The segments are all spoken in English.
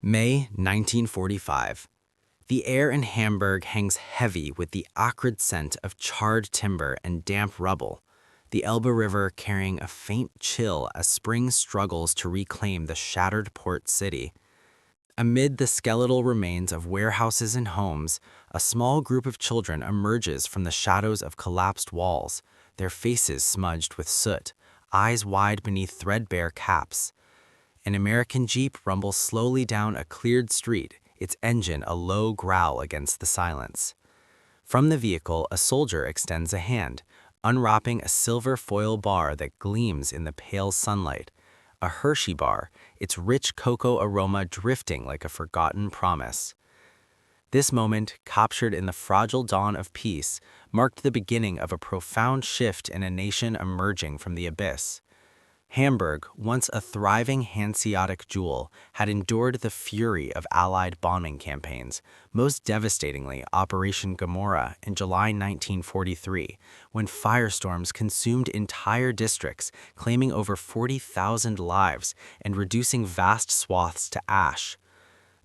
May 1945. The air in Hamburg hangs heavy with the acrid scent of charred timber and damp rubble, the Elbe River carrying a faint chill as spring struggles to reclaim the shattered port city. Amid the skeletal remains of warehouses and homes, a small group of children emerges from the shadows of collapsed walls, their faces smudged with soot, eyes wide beneath threadbare caps. An American Jeep rumbles slowly down a cleared street, its engine a low growl against the silence. From the vehicle, a soldier extends a hand, unwrapping a silver foil bar that gleams in the pale sunlight. A Hershey bar, its rich cocoa aroma drifting like a forgotten promise. This moment, captured in the fragile dawn of peace, marked the beginning of a profound shift in a nation emerging from the abyss. Hamburg, once a thriving Hanseatic jewel, had endured the fury of Allied bombing campaigns, most devastatingly Operation Gomorrah in July 1943, when firestorms consumed entire districts, claiming over 40,000 lives and reducing vast swaths to ash.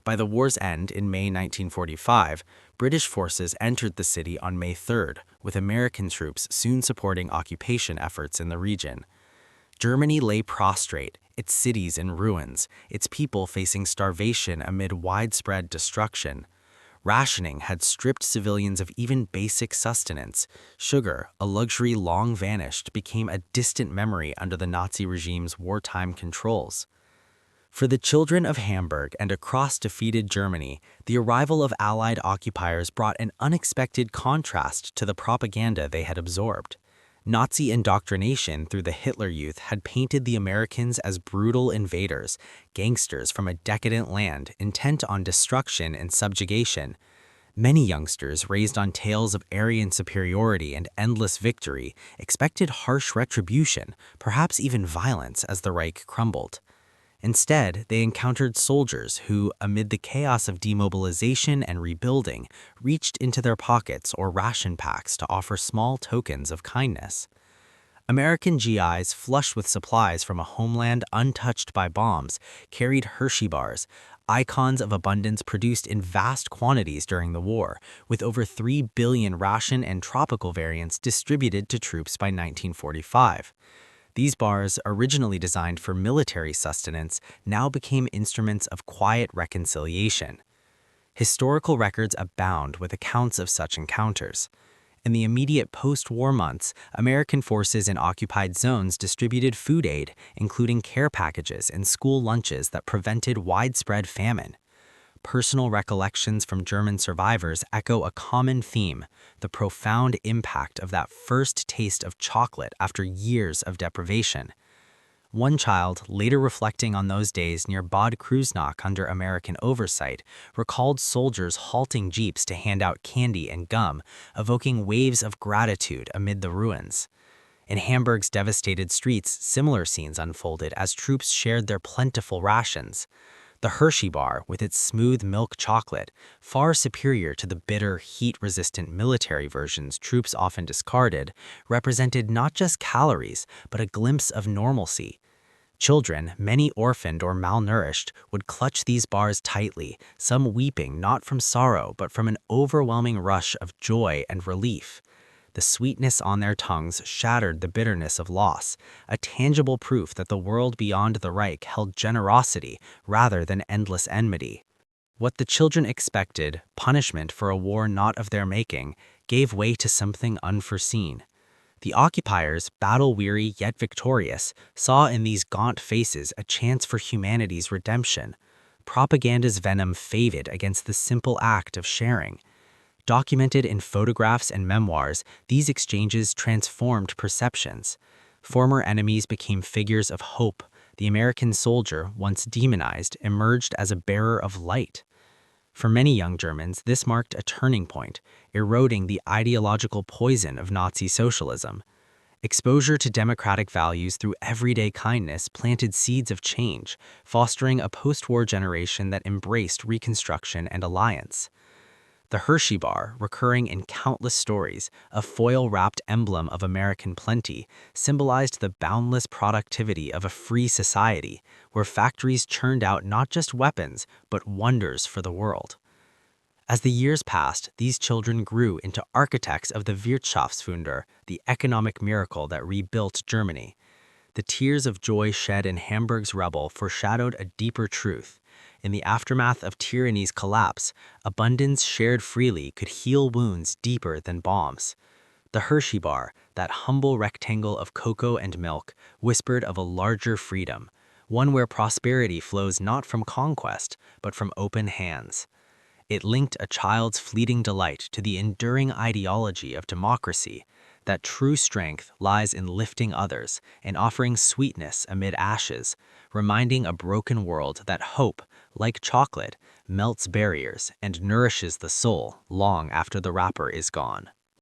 By the war's end in May 1945, British forces entered the city on May 3rd, with American troops soon supporting occupation efforts in the region. Germany lay prostrate, its cities in ruins, its people facing starvation amid widespread destruction. Rationing had stripped civilians of even basic sustenance. Sugar, a luxury long vanished, became a distant memory under the Nazi regime's wartime controls. For the children of Hamburg and across defeated Germany, the arrival of Allied occupiers brought an unexpected contrast to the propaganda they had absorbed. Nazi indoctrination through the Hitler Youth had painted the Americans as brutal invaders, gangsters from a decadent land intent on destruction and subjugation. Many youngsters, raised on tales of Aryan superiority and endless victory, expected harsh retribution, perhaps even violence, as the Reich crumbled. Instead, they encountered soldiers who, amid the chaos of demobilization and rebuilding, reached into their pockets or ration packs to offer small tokens of kindness. American GIs, flush with supplies from a homeland untouched by bombs, carried Hershey bars, icons of abundance produced in vast quantities during the war, with over 3 billion ration and tropical variants distributed to troops by 1945. These bars, originally designed for military sustenance, now became instruments of quiet reconciliation. Historical records abound with accounts of such encounters. In the immediate post-war months, American forces in occupied zones distributed food aid, including care packages and school lunches that prevented widespread famine. Personal recollections from German survivors echo a common theme: the profound impact of that first taste of chocolate after years of deprivation. One child, later reflecting on those days near Bad Kreuznach under American oversight, recalled soldiers halting jeeps to hand out candy and gum, evoking waves of gratitude amid the ruins. In Hamburg's devastated streets, similar scenes unfolded as troops shared their plentiful rations. The Hershey bar, with its smooth milk chocolate, far superior to the bitter, heat-resistant military versions troops often discarded, represented not just calories, but a glimpse of normalcy. Children, many orphaned or malnourished, would clutch these bars tightly, some weeping not from sorrow but from an overwhelming rush of joy and relief. The sweetness on their tongues shattered the bitterness of loss, a tangible proof that the world beyond the Reich held generosity rather than endless enmity. What the children expected, punishment for a war not of their making, gave way to something unforeseen. The occupiers, battle-weary yet victorious, saw in these gaunt faces a chance for humanity's redemption. Propaganda's venom faded against the simple act of sharing. Documented in photographs and memoirs, these exchanges transformed perceptions. Former enemies became figures of hope. The American soldier, once demonized, emerged as a bearer of light. For many young Germans, this marked a turning point, eroding the ideological poison of Nazi socialism. Exposure to democratic values through everyday kindness planted seeds of change, fostering a post-war generation that embraced reconstruction and alliance. The Hershey bar, recurring in countless stories, a foil-wrapped emblem of American plenty, symbolized the boundless productivity of a free society, where factories churned out not just weapons, but wonders for the world. As the years passed, these children grew into architects of the Wirtschaftswunder, the economic miracle that rebuilt Germany. The tears of joy shed in Hamburg's rubble foreshadowed a deeper truth. In the aftermath of tyranny's collapse, abundance shared freely could heal wounds deeper than bombs. The Hershey bar, that humble rectangle of cocoa and milk, whispered of a larger freedom, one where prosperity flows not from conquest, but from open hands. It linked a child's fleeting delight to the enduring ideology of democracy, that true strength lies in lifting others and offering sweetness amid ashes, reminding a broken world that hope, like chocolate, melts barriers and nourishes the soul long after the wrapper is gone.